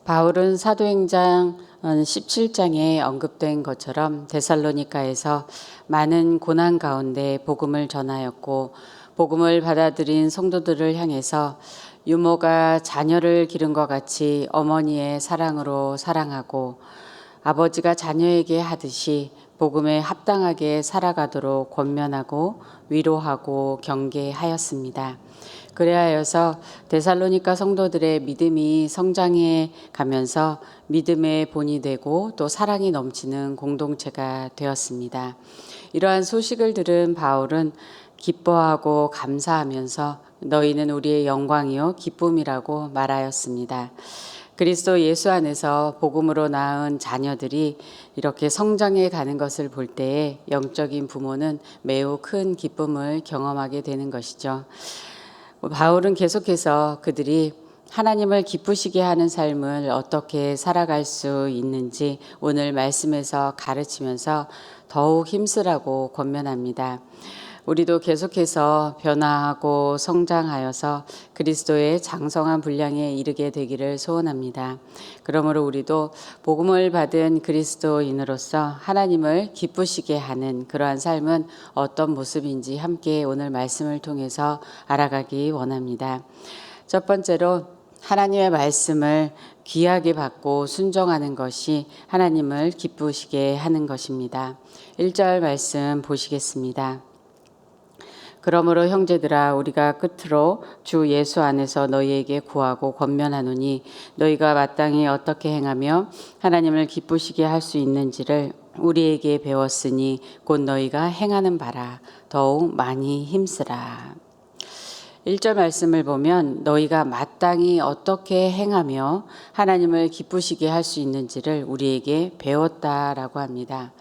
바울은 사도행전 17장에 언급된 것처럼 데살로니가에서 많은 고난 가운데 복음을 전하였고, 복음을 받아들인 성도들을 향해서 유모가 자녀를 기른 것 같이 어머니의 사랑으로 사랑하고, 아버지가 자녀에게 하듯이 복음에 합당하게 살아가도록 권면하고 위로하고 경계하였습니다. 그래하여서 데살로니가 성도들의 믿음이 성장해 가면서 믿음의 본이 되고 또 사랑이 넘치는 공동체가 되었습니다. 이러한 소식을 들은 바울은 기뻐하고 감사하면서 너희는 우리의 영광이요 기쁨이라고 말하였습니다. 그리스도 예수 안에서 복음으로 낳은 자녀들이 이렇게 성장해 가는 것을 볼 때에 영적인 부모는 매우 큰 기쁨을 경험하게 되는 것이죠. 바울은 계속해서 그들이 하나님을 기쁘시게 하는 삶을 어떻게 살아갈 수 있는지 오늘 말씀에서 가르치면서 더욱 힘쓰라고 권면합니다. 우리도 계속해서 변화하고 성장하여서 그리스도의 장성한 분량에 이르게 되기를 소원합니다. 그러므로 우리도 복음을 받은 그리스도인으로서 하나님을 기쁘시게 하는 그러한 삶은 어떤 모습인지 함께 오늘 말씀을 통해서 알아가기 원합니다. 첫 번째로 하나님의 말씀을 귀하게 받고 순종하는 것이 하나님을 기쁘시게 하는 것입니다. 1절 말씀 보시겠습니다. 그러므로 형제들아 우리가 끝으로 주 예수 안에서 너희에게 구하고 권면하노니 너희가 마땅히 어떻게 행하며 하나님을 기쁘시게 할 수 있는지를 우리에게 배웠으니 곧 너희가 행하는 바라 더욱 많이 힘쓰라. 1절 말씀을 보면 너희가 마땅히 어떻게 행하며 하나님을 기쁘시게 할 수 있는지를 우리에게 배웠다라고 합니다.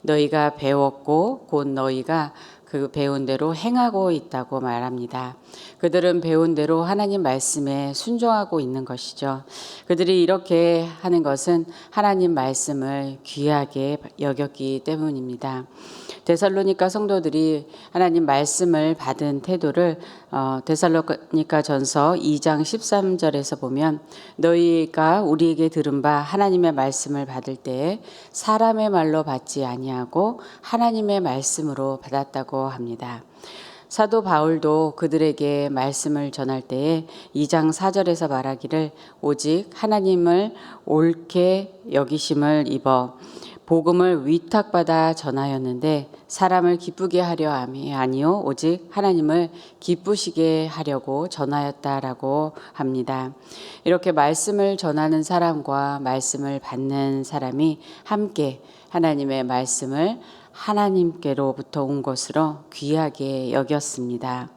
너희가 배웠고 곧 너희가 그 배운 대로 행하고 있다고 말합니다. 그들은 배운 대로 하나님 말씀에 순종하고 있는 것이죠. 그들이 이렇게 하는 것은 하나님 말씀을 귀하게 여겼기 때문입니다. 데살로니가 성도들이 하나님 말씀을 받은 태도를 데살로니가 전서 2장 13절에서 보면 너희가 우리에게 들은 바 하나님의 말씀을 받을 때에 사람의 말로 받지 아니하고 하나님의 말씀으로 받았다고 합니다. 사도 바울도 그들에게 말씀을 전할 때에 2장 4절에서 말하기를 오직 하나님을 옳게 여기심을 입어 복음을 위탁받아 전하였는데 사람을 기쁘게 하려 함이 아니요 오직 하나님을 기쁘시게 하려고 전하였다라고 합니다. 이렇게 말씀을 전하는 사람과 말씀을 받는 사람이 함께 하나님의 말씀을 하나님께로부터 온 것으로 귀하게 여겼습니다.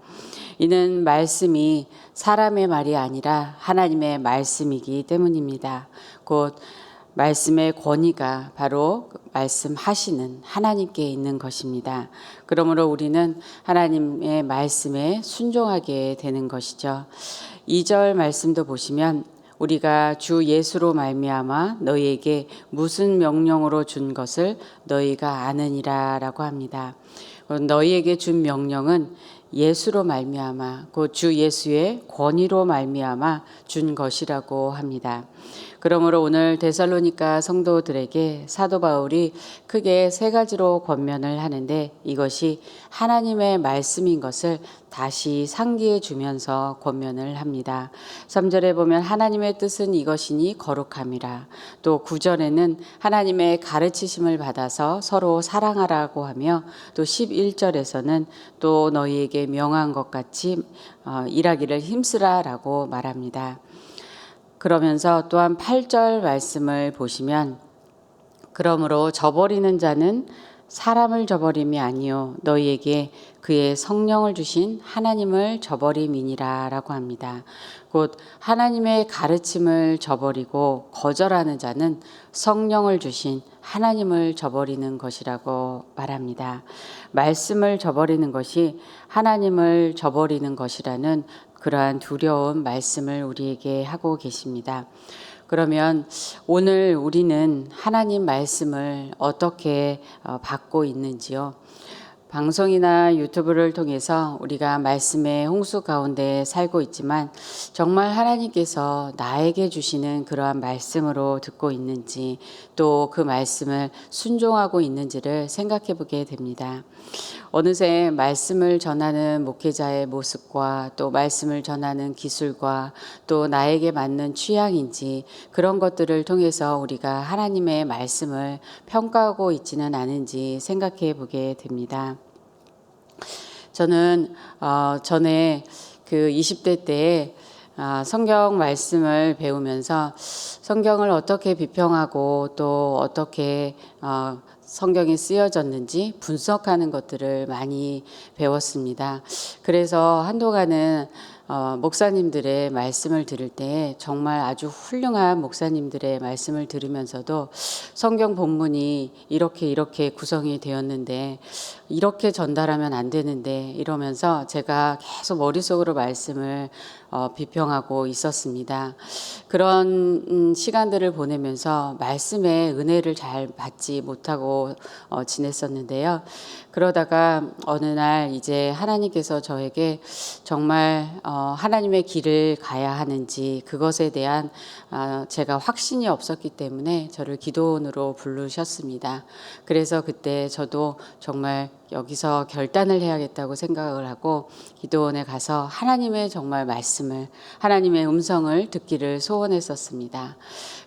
이는 말씀이 사람의 말이 아니라 하나님의 말씀이기 때문입니다. 곧 말씀의 권위가 바로 말씀하시는 하나님께 있는 것입니다. 그러므로 우리는 하나님의 말씀에 순종하게 되는 것이죠. 2절 말씀도 보시면 우리가 주 예수로 말미암아 너희에게 무슨 명령으로 준 것을 너희가 아느니라라고 합니다. 너희에게 준 명령은 예수로 말미암아 곧 주 예수의 권위로 말미암아 준 것이라고 합니다. 그러므로 오늘 데살로니가 성도들에게 사도 바울이 크게 세 가지로 권면을 하는데 이것이 하나님의 말씀인 것을 다시 상기해 주면서 권면을 합니다. 3절에 보면 하나님의 뜻은 이것이니 거룩함이라. 또 9절에는 하나님의 가르치심을 받아서 서로 사랑하라고 하며 또 11절에서는 또 너희에게 명한 것 같이 일하기를 힘쓰라라고 말합니다. 그러면서 또한 8절 말씀을 보시면 그러므로 저버리는 자는 사람을 저버림이 아니요 너희에게 그의 성령을 주신 하나님을 저버림이니라 라고 합니다. 곧 하나님의 가르침을 저버리고 거절하는 자는 성령을 주신 하나님을 저버리는 것이라고 말합니다. 말씀을 저버리는 것이 하나님을 저버리는 것이라는 그러한 두려운 말씀을 우리에게 하고 계십니다. 그러면 오늘 우리는 하나님 말씀을 어떻게 받고 있는지요? 방송이나 유튜브를 통해서 우리가 말씀의 홍수 가운데 살고 있지만 정말 하나님께서 나에게 주시는 그러한 말씀으로 듣고 있는지 또 그 말씀을 순종하고 있는지를 생각해 보게 됩니다. 어느새 말씀을 전하는 목회자의 모습과 또 말씀을 전하는 기술과 또 나에게 맞는 취향인지 그런 것들을 통해서 우리가 하나님의 말씀을 평가하고 있지는 않은지 생각해 보게 됩니다. 저는 전에 그 20대 때에 성경 말씀을 배우면서 성경을 어떻게 비평하고 또 어떻게 성경이 쓰여졌는지 분석하는 것들을 많이 배웠습니다. 그래서 한동안은 목사님들의 말씀을 들을 때 정말 아주 훌륭한 목사님들의 말씀을 들으면서도 성경 본문이 이렇게 구성이 되었는데 이렇게 전달하면 안 되는데 이러면서 제가 계속 머릿속으로 말씀을 비평하고 있었습니다. 그런 시간들을 보내면서 말씀의 은혜를 잘 받지 못하고 지냈었는데요. 그러다가 어느 날 이제 하나님께서 저에게 정말 하나님의 길을 가야 하는지 그것에 대한 제가 확신이 없었기 때문에 저를 기도원으로 부르셨습니다. 그래서 그때 저도 정말 여기서 결단을 해야겠다고 생각을 하고 기도원에 가서 하나님의 정말 말씀을 하나님의 음성을 듣기를 소원했었습니다.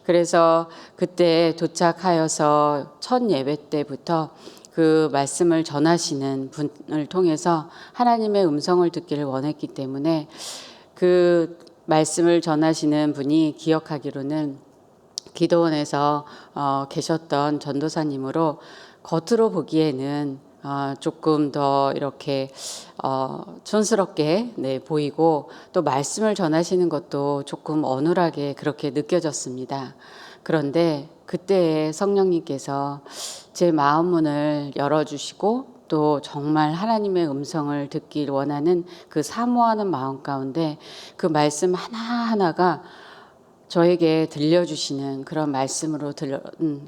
그래서 그때 도착하여서 첫 예배 때부터 그 말씀을 전하시는 분을 통해서 하나님의 음성을 듣기를 원했기 때문에 그 말씀을 전하시는 분이 기억하기로는 기도원에서 계셨던 전도사님으로 겉으로 보기에는 조금 더 이렇게 촌스럽게 보이고 또 말씀을 전하시는 것도 조금 어눌하게 그렇게 느껴졌습니다. 그런데 그때 성령님께서 제 마음 문을 열어주시고 또 정말 하나님의 음성을 듣길 원하는 그 사모하는 마음 가운데 그 말씀 하나하나가 저에게 들려주시는 그런 말씀으로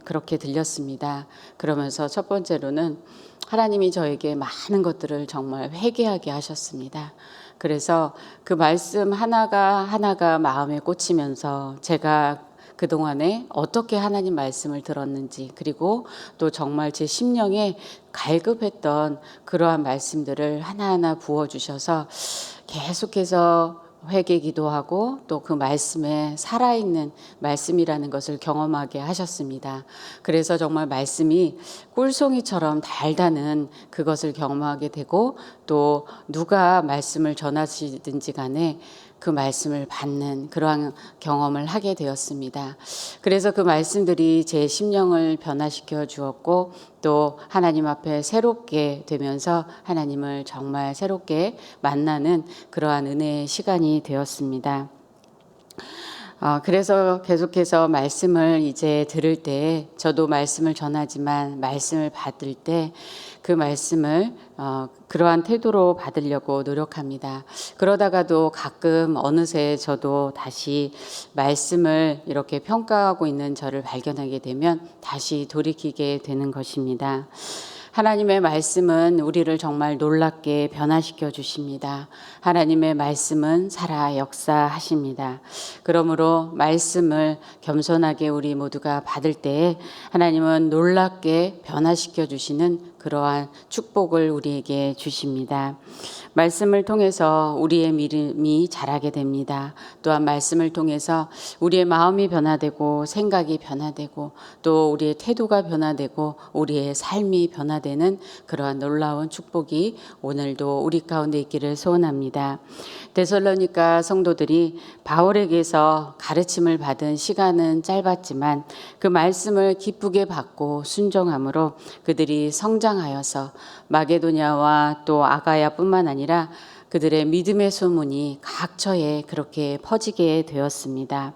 그렇게 들렸습니다. 그러면서 첫 번째로는 하나님이 저에게 많은 것들을 정말 회개하게 하셨습니다. 그래서 그 말씀 하나가 마음에 꽂히면서 제가 그동안에 어떻게 하나님 말씀을 들었는지 그리고 또 정말 제 심령에 갈급했던 그러한 말씀들을 하나하나 부어주셔서 계속해서 회개 기도하고 또 그 말씀에 살아있는 말씀이라는 것을 경험하게 하셨습니다. 그래서 정말 말씀이 꿀송이처럼 달다는 그것을 경험하게 되고 또 누가 말씀을 전하시든지 간에 그 말씀을 받는 그러한 경험을 하게 되었습니다. 그래서 그 말씀들이 제 심령을 변화시켜 주었고 또 하나님 앞에 새롭게 되면서 하나님을 정말 새롭게 만나는 그러한 은혜의 시간이 되었습니다. 그래서 계속해서 말씀을 이제 들을 때 저도 말씀을 전하지만 말씀을 받을 때 그 말씀을 그러한 태도로 받으려고 노력합니다. 그러다가도 가끔 어느새 저도 다시 말씀을 이렇게 평가하고 있는 저를 발견하게 되면 다시 돌이키게 되는 것입니다. 하나님의 말씀은 우리를 정말 놀랍게 변화시켜 주십니다. 하나님의 말씀은 살아 역사하십니다. 그러므로 말씀을 겸손하게 우리 모두가 받을 때에 하나님은 놀랍게 변화시켜 주시는 그러한 축복을 우리에게 주십니다. 말씀을 통해서 우리의 믿음이 자라게 됩니다. 또한 말씀을 통해서 우리의 마음이 변화되고 생각이 변화되고 또 우리의 태도가 변화되고 우리의 삶이 변화되는 그러한 놀라운 축복이 오늘도 우리 가운데 있기를 소원합니다. 데살로니가 성도들이 바울에게서 가르침을 받은 시간은 짧았지만 그 말씀을 기쁘게 받고 순종함으로 그들이 성장하여서 마게도냐와 또 아가야뿐만 아니라 그들의 믿음의 소문이 각처에 그렇게 퍼지게 되었습니다.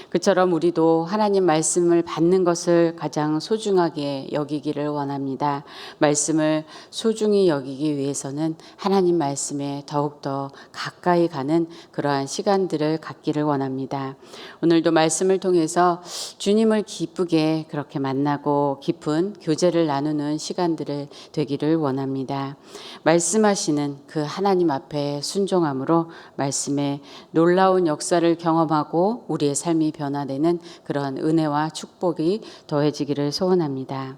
그처럼 우리도 하나님 말씀을 받는 것을 가장 소중하게 여기기를 원합니다. 말씀을 소중히 여기기 위해서는 하나님 말씀에 더욱더 가까이 가는 그러한 시간들을 갖기를 원합니다. 오늘도 말씀을 통해서 주님을 기쁘게 그렇게 만나고 깊은 교제를 나누는 시간들을 되기를 원합니다. 말씀하시는 그 하나님 앞에 순종함으로 말씀의 놀라운 역사를 경험하고 우리의 삶이 변화되는 그러한 은혜와 축복이 더해지기를 소원합니다.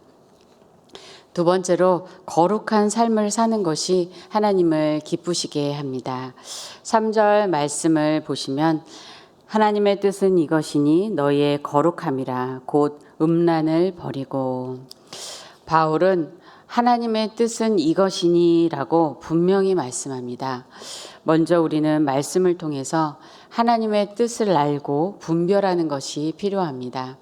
두 번째로 거룩한 삶을 사는 것이 하나님을 기쁘시게 합니다. 3절 말씀을 보시면 하나님의 뜻은 이것이니 너희의 거룩함이라 곧 음란을 버리고. 바울은 하나님의 뜻은 이것이니라고 분명히 말씀합니다. 먼저 우리는 말씀을 통해서 하나님의 뜻을 알고 분별하는 것이 필요합니다.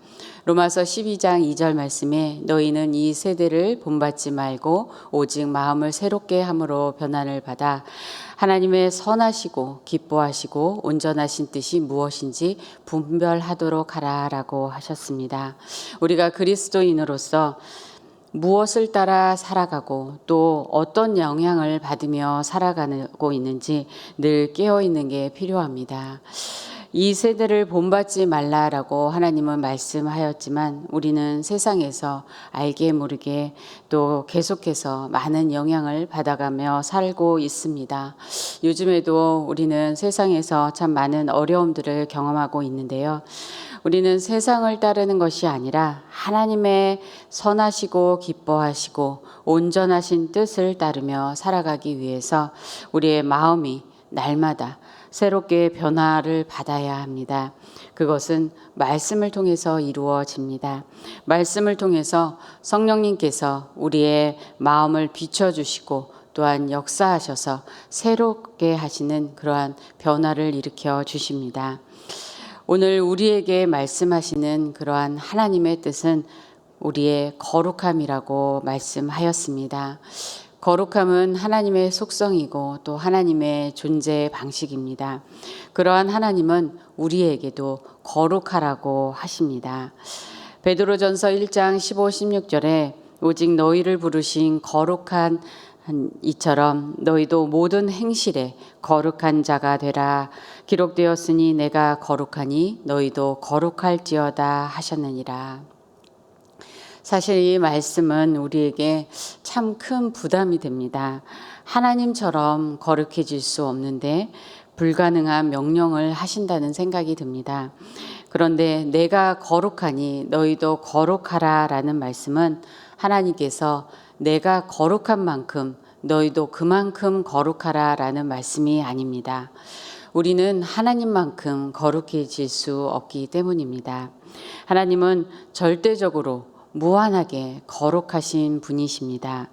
로마서 12장 2절 말씀에 너희는 이 세대를 본받지 말고 오직 마음을 새롭게 함으로 변화를 받아 하나님의 선하시고 기뻐하시고 온전하신 뜻이 무엇인지 분별하도록 하라라고 하셨습니다. 우리가 그리스도인으로서 무엇을 따라 살아가고 또 어떤 영향을 받으며 살아가고 있는지 늘 깨어있는 게 필요합니다. 이 세대를 본받지 말라라고 하나님은 말씀하였지만 우리는 세상에서 알게 모르게 또 계속해서 많은 영향을 받아가며 살고 있습니다. 요즘에도 우리는 세상에서 참 많은 어려움들을 경험하고 있는데요. 우리는 세상을 따르는 것이 아니라 하나님의 선하시고 기뻐하시고 온전하신 뜻을 따르며 살아가기 위해서 우리의 마음이 날마다 새롭게 변화를 받아야 합니다. 그것은 말씀을 통해서 이루어집니다. 말씀을 통해서 성령님께서 우리의 마음을 비춰주시고 또한 역사하셔서 새롭게 하시는 그러한 변화를 일으켜 주십니다. 오늘 우리에게 말씀하시는 그러한 하나님의 뜻은 우리의 거룩함이라고 말씀하였습니다. 거룩함은 하나님의 속성이고 또 하나님의 존재 방식입니다. 그러한 하나님은 우리에게도 거룩하라고 하십니다. 베드로전서 1장 15, 16절에 오직 너희를 부르신 거룩한 이처럼 너희도 모든 행실에 거룩한 자가 되라. 기록되었으니 내가 거룩하니 너희도 거룩할지어다 하셨느니라. 사실 이 말씀은 우리에게 참 큰 부담이 됩니다. 하나님처럼 거룩해질 수 없는데 불가능한 명령을 하신다는 생각이 듭니다. 그런데 내가 거룩하니 너희도 거룩하라 라는 말씀은 하나님께서 내가 거룩한 만큼 너희도 그만큼 거룩하라 라는 말씀이 아닙니다. 우리는 하나님만큼 거룩해질 수 없기 때문입니다. 하나님은 절대적으로 무한하게 거룩하신 분이십니다.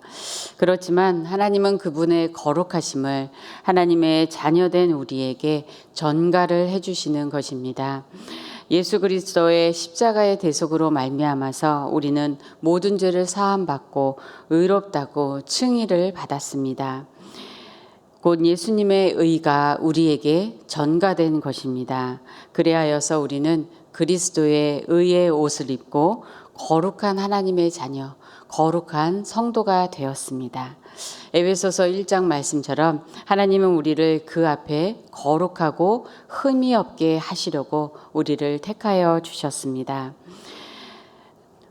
그렇지만 하나님은 그분의 거룩하심을 하나님의 자녀된 우리에게 전가를 해주시는 것입니다. 예수 그리스도의 십자가의 대속으로 말미암아서 우리는 모든 죄를 사함받고 의롭다고 칭의를 받았습니다. 곧 예수님의 의가 우리에게 전가된 것입니다. 그래하여서 우리는 그리스도의 의의 옷을 입고 거룩한 하나님의 자녀, 거룩한 성도가 되었습니다. 에베소서 1장 말씀처럼 하나님은 우리를 그 앞에 거룩하고 흠이 없게 하시려고 우리를 택하여 주셨습니다.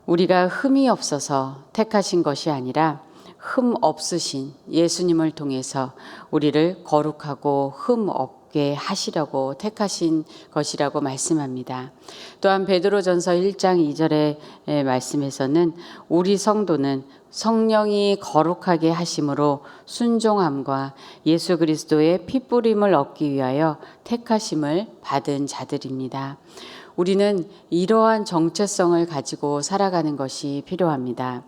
우리가 흠이 없어서 택하신 것이 아니라 흠 없으신 예수님을 통해서 우리를 거룩하고 흠 없게 하시려고 택하신 것이라고 말씀합니다. 또한 베드로전서 1장 2절의 말씀에서는 우리 성도는 성령이 거룩하게 하심으로 순종함과 예수 그리스도의 핏부림을 얻기 위하여 택하심을 받은 자들입니다. 우리는 이러한 정체성을 가지고 살아가는 것이 필요합니다.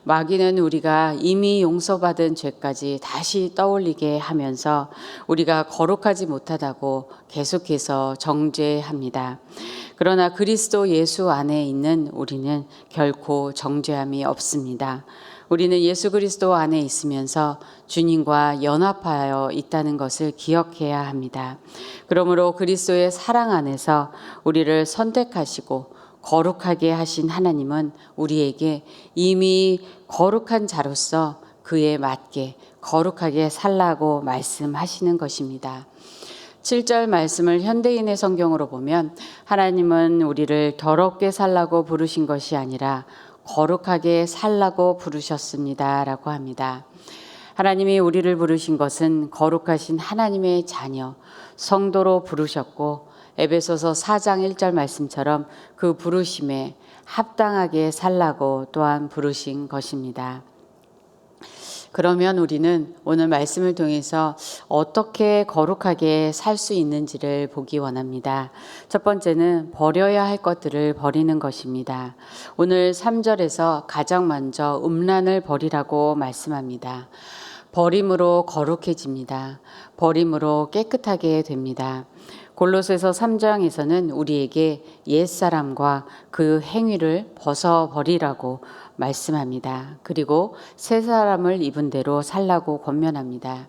마귀는 우리가 이미 용서받은 죄까지 다시 떠올리게 하면서 우리가 거룩하지 못하다고 계속해서 정죄합니다. 그러나 그리스도 예수 안에 있는 우리는 결코 정죄함이 없습니다. 우리는 예수 그리스도 안에 있으면서 주님과 연합하여 있다는 것을 기억해야 합니다. 그러므로 그리스도의 사랑 안에서 우리를 선택하시고 거룩하게 하신 하나님은 우리에게 이미 거룩한 자로서 그에 맞게 거룩하게 살라고 말씀하시는 것입니다. 7절 말씀을 현대인의 성경으로 보면 하나님은 우리를 더럽게 살라고 부르신 것이 아니라 거룩하게 살라고 부르셨습니다. 라고 합니다. 하나님이 우리를 부르신 것은 거룩하신 하나님의 자녀, 성도로 부르셨고 에베소서 4장 1절 말씀처럼 그 부르심에 합당하게 살라고 또한 부르신 것입니다. 그러면 우리는 오늘 말씀을 통해서 어떻게 거룩하게 살 수 있는지를 보기 원합니다. 첫 번째는 버려야 할 것들을 버리는 것입니다. 오늘 3절에서 가장 먼저 음란을 버리라고 말씀합니다. 버림으로 거룩해집니다. 버림으로 깨끗하게 됩니다. 골로새서 3장에서는 우리에게 옛사람과 그 행위를 벗어버리라고 말씀합니다. 그리고 새 사람을 입은 대로 살라고 권면합니다.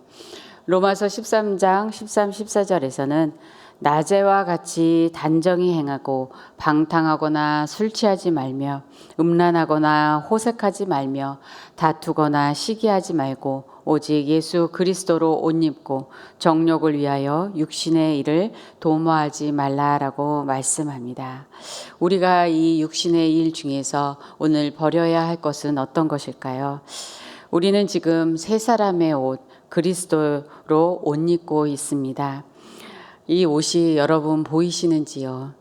로마서 13장 13, 14절에서는 낮에와 같이 단정히 행하고 방탕하거나 술 취하지 말며 음란하거나 호색하지 말며 다투거나 시기하지 말고 오직 예수 그리스도로 옷 입고 정욕을 위하여 육신의 일을 도모하지 말라라고 말씀합니다. 우리가 이 육신의 일 중에서 오늘 버려야 할 것은 어떤 것일까요? 우리는 지금 새 사람의 옷 그리스도로 옷 입고 있습니다. 이 옷이 여러분 보이시는지요?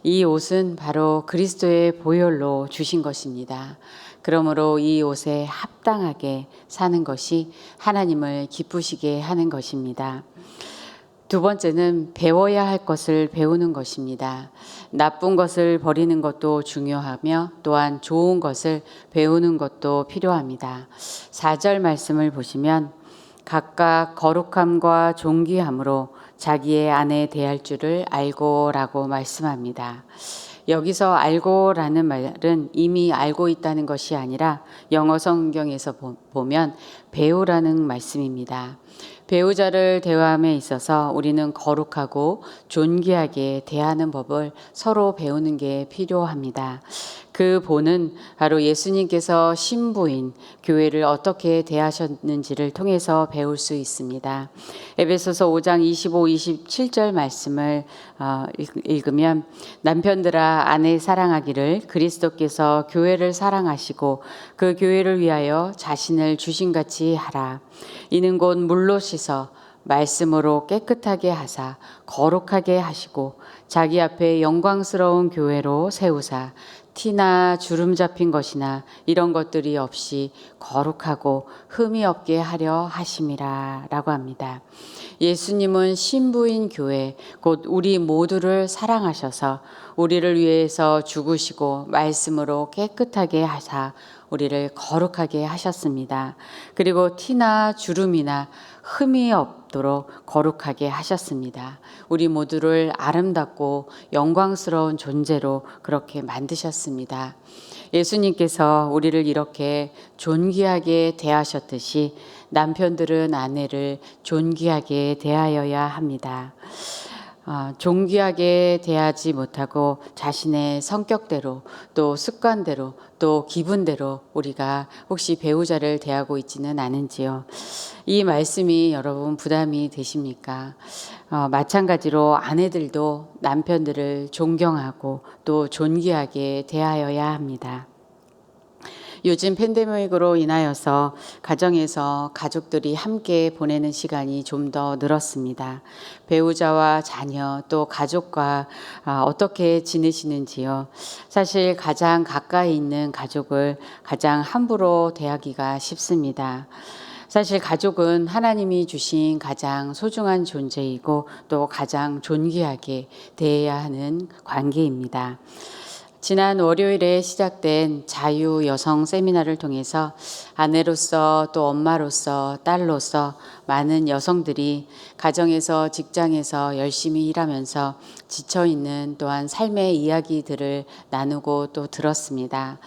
이 옷은 바로 그리스도의 보혈로 주신 것입니다. 그러므로 이 옷에 합당하게 사는 것이 하나님을 기쁘시게 하는 것입니다. 두 번째는 배워야 할 것을 배우는 것입니다. 나쁜 것을 버리는 것도 중요하며 또한 좋은 것을 배우는 것도 필요합니다. 4절 말씀을 보시면 각각 거룩함과 존귀함으로 자기의 아내 대할 줄을 알고라고 말씀합니다. 여기서 알고라는 말은 이미 알고 있다는 것이 아니라 영어 성경에서 보면 배우라는 말씀입니다. 배우자를 대화함에 있어서 우리는 거룩하고 존귀하게 대하는 법을 서로 배우는 게 필요합니다. 그 본은 바로 예수님께서 신부인 교회를 어떻게 대하셨는지를 통해서 배울 수 있습니다. 에베소서 5장 25, 27절 말씀을 읽으면 남편들아 아내 사랑하기를 그리스도께서 교회를 사랑하시고 그 교회를 위하여 자신을 주신같이 하라. 이는 곧 물로 씻어 말씀으로 깨끗하게 하사 거룩하게 하시고 자기 앞에 영광스러운 교회로 세우사 티나 주름 잡힌 것이나 이런 것들이 없이 거룩하고 흠이 없게 하려 하심이라 라고 합니다. 예수님은 신부인 교회 곧 우리 모두를 사랑하셔서 우리를 위해서 죽으시고 말씀으로 깨끗하게 하사 우리를 거룩하게 하셨습니다. 그리고 티나 주름이나 흠이 없도록 거룩하게 하셨습니다. 우리 모두를 아름답고 영광스러운 존재로 그렇게 만드셨습니다. 예수님께서 우리를 이렇게 존귀하게 대하셨듯이 남편들은 아내를 존귀하게 대하여야 합니다. 존귀하게 대하지 못하고 자신의 성격대로 또 습관대로 또 기분대로 우리가 혹시 배우자를 대하고 있지는 않은지요? 이 말씀이 여러분 부담이 되십니까? 마찬가지로 아내들도 남편들을 존경하고 또 존귀하게 대하여야 합니다. 요즘 팬데믹으로 인하여서 가정에서 가족들이 함께 보내는 시간이 좀 더 늘었습니다. 배우자와 자녀 또 가족과 어떻게 지내시는지요? 사실 가장 가까이 있는 가족을 가장 함부로 대하기가 쉽습니다. 사실 가족은 하나님이 주신 가장 소중한 존재이고 또 가장 존귀하게 대해야 하는 관계입니다. 지난 월요일에 시작된 자유 여성 세미나를 통해서 아내로서 또 엄마로서 딸로서 많은 여성들이 가정에서 직장에서 열심히 일하면서 지쳐있는 또한 삶의 이야기들을 나누고 또 들었습니다.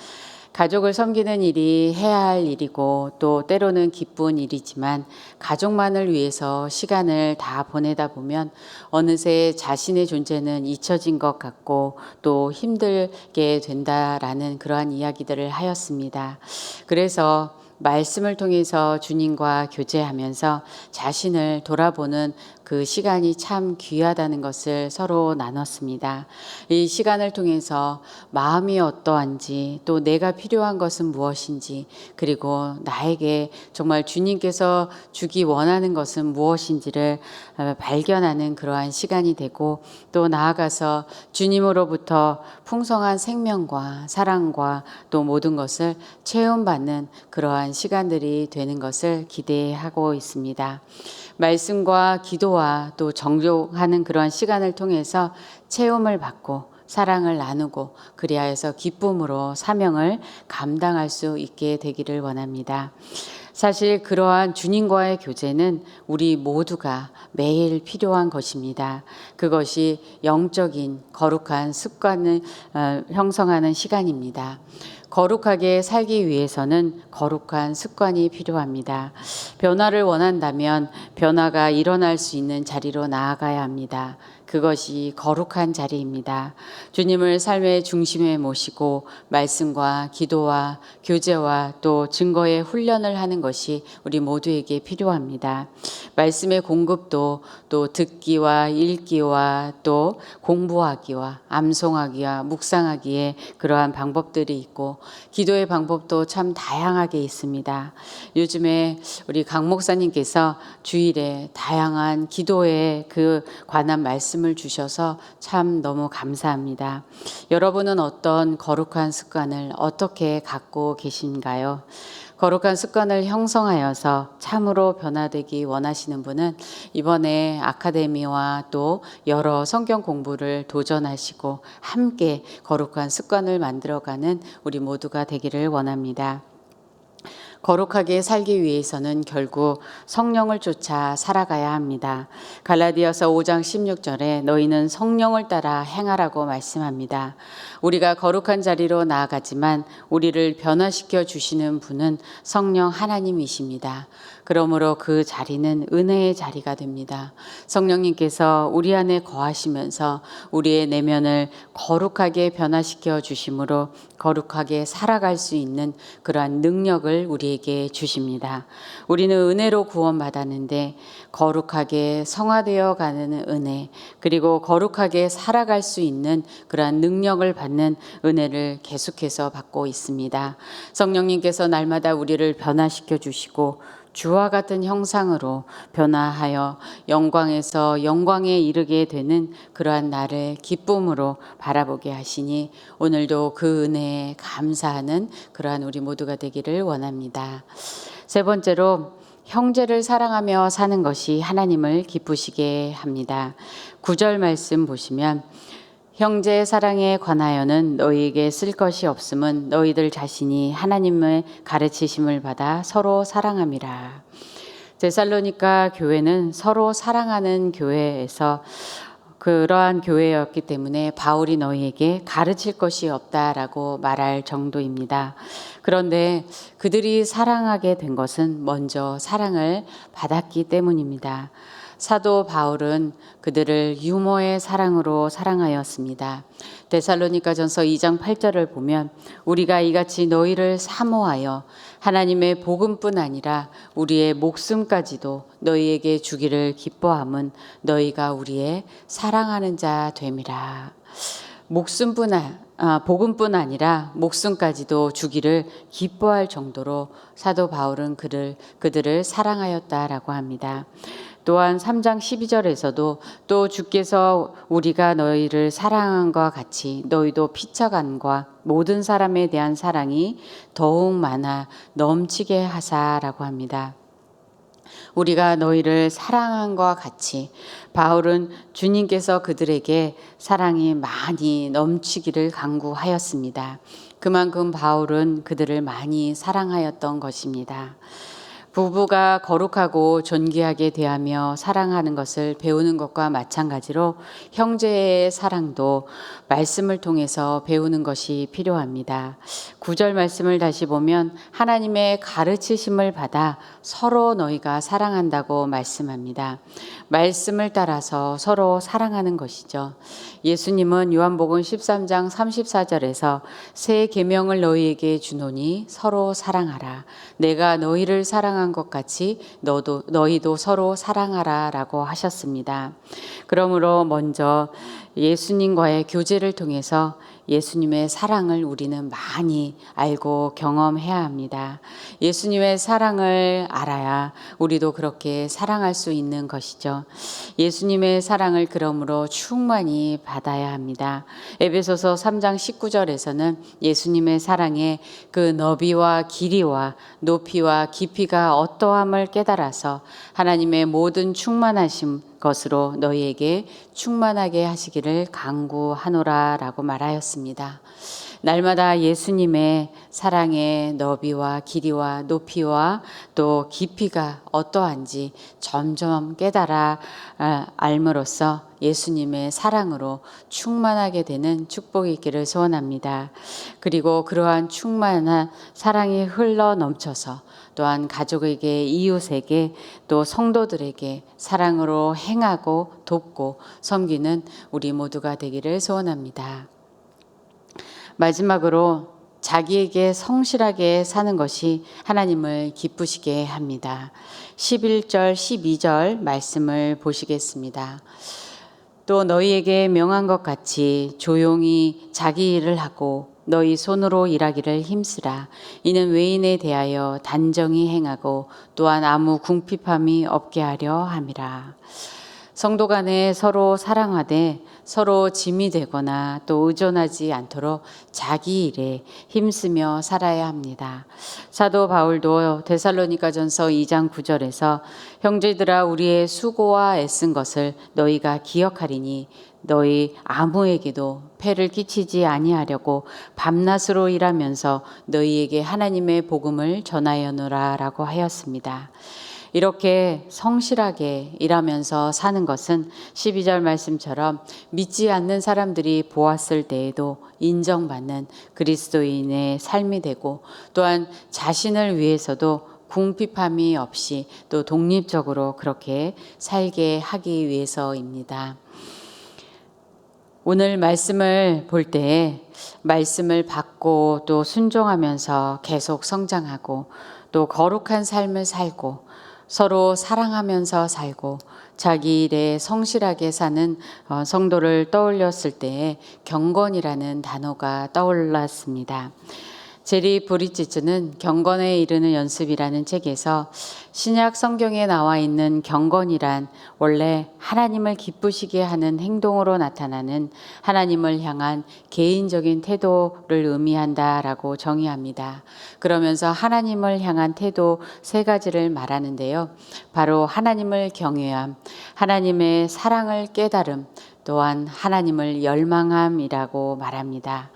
가족을 섬기는 일이 해야 할 일이고 또 때로는 기쁜 일이지만 가족만을 위해서 시간을 다 보내다 보면 어느새 자신의 존재는 잊혀진 것 같고 또 힘들게 된다라는 그러한 이야기들을 하였습니다. 그래서 말씀을 통해서 주님과 교제하면서 자신을 돌아보는 그 시간이 참 귀하다는 것을 서로 나눴습니다. 이 시간을 통해서 마음이 어떠한지 또 내가 필요한 것은 무엇인지 그리고 나에게 정말 주님께서 주기 원하는 것은 무엇인지를 발견하는 그러한 시간이 되고 또 나아가서 주님으로부터 풍성한 생명과 사랑과 또 모든 것을 체험받는 그러한 시간들이 되는 것을 기대하고 있습니다. 말씀과 기도와 또 정욕하는 그러한 시간을 통해서 체험을 받고 사랑을 나누고 그리하여서 기쁨으로 사명을 감당할 수 있게 되기를 원합니다. 사실 그러한 주님과의 교제는 우리 모두가 매일 필요한 것입니다. 그것이 영적인 거룩한 습관을 형성하는 시간입니다. 거룩하게 살기 위해서는 거룩한 습관이 필요합니다. 변화를 원한다면 변화가 일어날 수 있는 자리로 나아가야 합니다. 그것이 거룩한 자리입니다. 주님을 삶의 중심에 모시고 말씀과 기도와 교제와 또 증거의 훈련을 하는 것이 우리 모두에게 필요합니다. 말씀의 공급도 또 듣기와 읽기와 또 공부하기와 암송하기와 묵상하기에 그러한 방법들이 있고 기도의 방법도 참 다양하게 있습니다. 요즘에 우리 강 목사님께서 주일에 다양한 기도에 그 관한 말씀을 주셔서 참 너무 감사합니다. 여러분은 어떤 거룩한 습관을 어떻게 갖고 계신가요? 거룩한 습관을 형성하여서 참으로 변화되기 원하시는 분은 이번에 아카데미와 또 여러 성경 공부를 도전하시고 함께 거룩한 습관을 만들어가는 우리 모두가 되기를 원합니다. 거룩하게 살기 위해서는 결국 성령을 쫓아 살아가야 합니다. 갈라디아서 5장 16절에 너희는 성령을 따라 행하라고 말씀합니다. 우리가 거룩한 자리로 나아가지만 우리를 변화시켜 주시는 분은 성령 하나님이십니다. 그러므로 그 자리는 은혜의 자리가 됩니다. 성령님께서 우리 안에 거하시면서 우리의 내면을 거룩하게 변화시켜 주심으로 거룩하게 살아갈 수 있는 그러한 능력을 우리에게 주십니다. 우리는 은혜로 구원받았는데 거룩하게 성화되어 가는 은혜 그리고 거룩하게 살아갈 수 있는 그러한 능력을 받는 은혜를 계속해서 받고 있습니다. 성령님께서 날마다 우리를 변화시켜 주시고 주와 같은 형상으로 변화하여 영광에서 영광에 이르게 되는 그러한 나를 기쁨으로 바라보게 하시니 오늘도 그 은혜에 감사하는 그러한 우리 모두가 되기를 원합니다. 세 번째로 형제를 사랑하며 사는 것이 하나님을 기쁘시게 합니다. 9절 말씀 보시면 형제의 사랑에 관하여는 너희에게 쓸 것이 없음은 너희들 자신이 하나님의 가르치심을 받아 서로 사랑함이라. 데살로니가 교회는 서로 사랑하는 교회에서 그러한 교회였기 때문에 바울이 너희에게 가르칠 것이 없다라고 말할 정도입니다. 그런데 그들이 사랑하게 된 것은 먼저 사랑을 받았기 때문입니다. 사도 바울은 그들을 유모의 사랑으로 사랑하였습니다. 데살로니가전서 2장 8절을 보면 우리가 이같이 너희를 사모하여 하나님의 복음뿐 아니라 우리의 목숨까지도 너희에게 주기를 기뻐함은 너희가 우리의 사랑하는 자 됨이라. 복음뿐 아니라 목숨까지도 주기를 기뻐할 정도로 사도 바울은 그들을 사랑하였다라고 합니다. 또한 3장 12절에서도 또 주께서 우리가 너희를 사랑한과 같이 너희도 피차간과 모든 사람에 대한 사랑이 더욱 많아 넘치게 하사라고 합니다. 우리가 너희를 사랑한과 같이 바울은 주님께서 그들에게 사랑이 많이 넘치기를 간구하였습니다. 그만큼 바울은 그들을 많이 사랑하였던 것입니다. 부부가 거룩하고 존귀하게 대하며 사랑하는 것을 배우는 것과 마찬가지로 형제의 사랑도 말씀을 통해서 배우는 것이 필요합니다. 9절 말씀을 다시 보면 하나님의 가르치심을 받아 서로 너희가 사랑한다고 말씀합니다. 말씀을 따라서 서로 사랑하는 것이죠. 예수님은 요한복음 13장 34절에서 새 계명을 너희에게 주노니 서로 사랑하라. 내가 너희를 사랑한 것 같이 너희도 서로 사랑하라 라고 하셨습니다. 그러므로 먼저 예수님과의 교제를 통해서 예수님의 사랑을 우리는 많이 알고 경험해야 합니다. 예수님의 사랑을 알아야 우리도 그렇게 사랑할 수 있는 것이죠. 예수님의 사랑을 그러므로 충만히 받아야 합니다. 에베소서 3장 19절에서는 예수님의 사랑의 그 너비와 길이와 높이와 깊이가 어떠함을 깨달아서 하나님의 모든 충만하심 것으로 너희에게 충만하게 하시기를 간구하노라 라고 말하였습니다. 날마다 예수님의 사랑의 너비와 길이와 높이와 또 깊이가 어떠한지 점점 깨달아 알므로써 예수님의 사랑으로 충만하게 되는 축복이 있기를 소원합니다. 그리고 그러한 충만한 사랑이 흘러 넘쳐서 또한 가족에게, 이웃에게, 또 성도들에게 사랑으로 행하고 돕고 섬기는 우리 모두가 되기를 소원합니다. 마지막으로 자기에게 성실하게 사는 것이 하나님을 기쁘시게 합니다. 11절, 12절 말씀을 보시겠습니다. 또 너희에게 명한 것 같이 조용히 자기 일을 하고 너희 손으로 일하기를 힘쓰라. 이는 외인에 대하여 단정히 행하고 또한 아무 궁핍함이 없게 하려 함이라. 성도 간에 서로 사랑하되 서로 짐이 되거나 또 의존하지 않도록 자기 일에 힘쓰며 살아야 합니다. 사도 바울도 데살로니가전서 2장 9절에서 형제들아 우리의 수고와 애쓴 것을 너희가 기억하리니 너희 아무에게도 폐를 끼치지 아니하려고 밤낮으로 일하면서 너희에게 하나님의 복음을 전하여노라 라고 하였습니다. 이렇게 성실하게 일하면서 사는 것은 12절 말씀처럼 믿지 않는 사람들이 보았을 때에도 인정받는 그리스도인의 삶이 되고 또한 자신을 위해서도 궁핍함이 없이 또 독립적으로 그렇게 살게 하기 위해서입니다. 오늘 말씀을 볼 때 말씀을 받고 또 순종하면서 계속 성장하고 또 거룩한 삶을 살고 서로 사랑하면서 살고 자기 일에 성실하게 사는 성도를 떠올렸을 때에 경건이라는 단어가 떠올랐습니다. 제리 브리지츠는 경건에 이르는 연습이라는 책에서 신약 성경에 나와 있는 경건이란 원래 하나님을 기쁘시게 하는 행동으로 나타나는 하나님을 향한 개인적인 태도를 의미한다라고 정의합니다. 그러면서 하나님을 향한 태도 3가지를 말하는데요. 바로 하나님을 경외함, 하나님의 사랑을 깨달음, 또한 하나님을 열망함이라고 말합니다.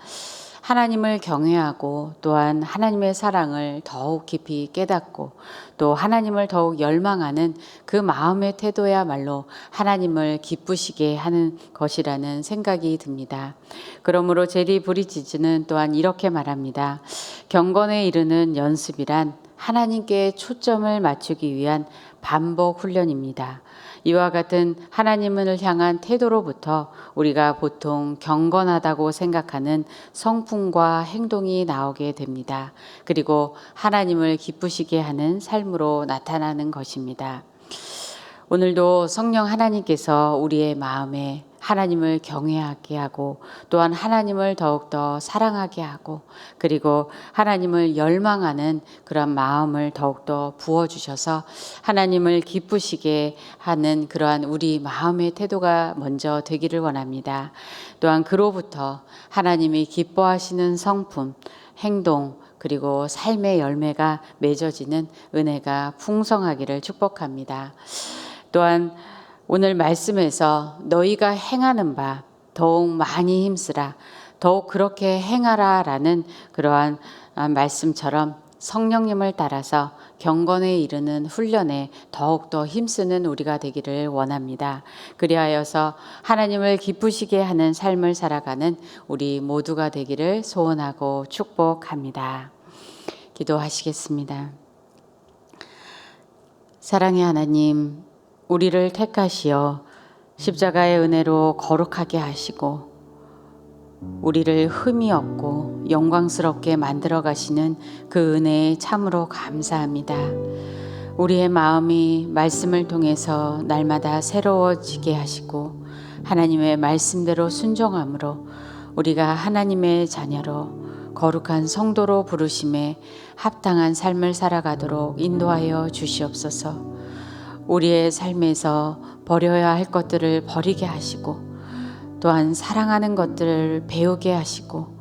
하나님을 경외하고 또한 하나님의 사랑을 더욱 깊이 깨닫고 또 하나님을 더욱 열망하는 그 마음의 태도야말로 하나님을 기쁘시게 하는 것이라는 생각이 듭니다. 그러므로 제리 브리지즈는 또한 이렇게 말합니다. 경건에 이르는 연습이란 하나님께 초점을 맞추기 위한 반복 훈련입니다. 이와 같은 하나님을 향한 태도로부터 우리가 보통 경건하다고 생각하는 성품과 행동이 나오게 됩니다. 그리고 하나님을 기쁘시게 하는 삶으로 나타나는 것입니다. 오늘도 성령 하나님께서 우리의 마음에 하나님을 경외하게 하고 또한 하나님을 더욱더 사랑하게 하고 그리고 하나님을 열망하는 그런 마음을 더욱더 부어주셔서 하나님을 기쁘시게 하는 그러한 우리 마음의 태도가 먼저 되기를 원합니다. 또한 그로부터 하나님이 기뻐하시는 성품, 행동, 그리고 삶의 열매가 맺어지는 은혜가 풍성하기를 축복합니다. 또한 오늘 말씀에서 너희가 행하는 바 더욱 많이 힘쓰라 더욱 그렇게 행하라 라는 그러한 말씀처럼 성령님을 따라서 경건에 이르는 훈련에 더욱더 힘쓰는 우리가 되기를 원합니다. 그리하여서 하나님을 기쁘시게 하는 삶을 살아가는 우리 모두가 되기를 소원하고 축복합니다. 기도하시겠습니다. 사랑의 하나님, 우리를 택하시어 십자가의 은혜로 거룩하게 하시고 우리를 흠이 없고 영광스럽게 만들어 가시는 그 은혜에 참으로 감사합니다. 우리의 마음이 말씀을 통해서 날마다 새로워지게 하시고 하나님의 말씀대로 순종함으로 우리가 하나님의 자녀로 거룩한 성도로 부르심에 합당한 삶을 살아가도록 인도하여 주시옵소서. 우리의 삶에서 버려야 할 것들을 버리게 하시고 또한 사랑하는 것들을 배우게 하시고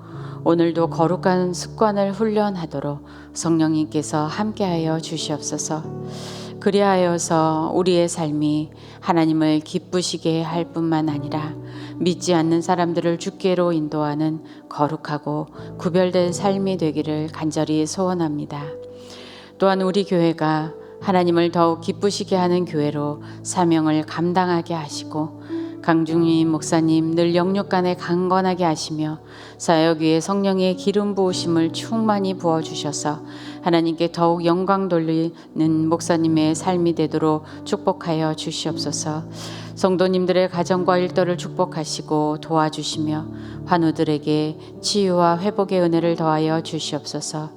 오늘도 거룩한 습관을 훈련하도록 성령님께서 함께하여 주시옵소서. 그리하여서 우리의 삶이 하나님을 기쁘시게 할 뿐만 아니라 믿지 않는 사람들을 주께로 인도하는 거룩하고 구별된 삶이 되기를 간절히 소원합니다. 또한 우리 교회가 하나님을 더욱 기쁘시게 하는 교회로 사명을 감당하게 하시고 강중림 목사님 늘 영육간에 강건하게 하시며 사역 위에 성령의 기름 부으심을 충만히 부어주셔서 하나님께 더욱 영광 돌리는 목사님의 삶이 되도록 축복하여 주시옵소서. 성도님들의 가정과 일터를 축복하시고 도와주시며 환우들에게 치유와 회복의 은혜를 더하여 주시옵소서.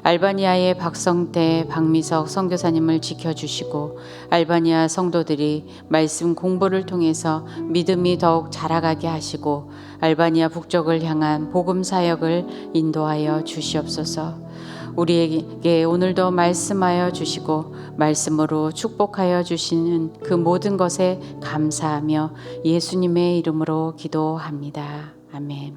알바니아의 박성태, 박미석 선교사님을 지켜주시고 알바니아 성도들이 말씀 공부를 통해서 믿음이 더욱 자라가게 하시고 알바니아 북쪽을 향한 복음 사역을 인도하여 주시옵소서. 우리에게 오늘도 말씀하여 주시고 말씀으로 축복하여 주시는 그 모든 것에 감사하며 예수님의 이름으로 기도합니다. 아멘.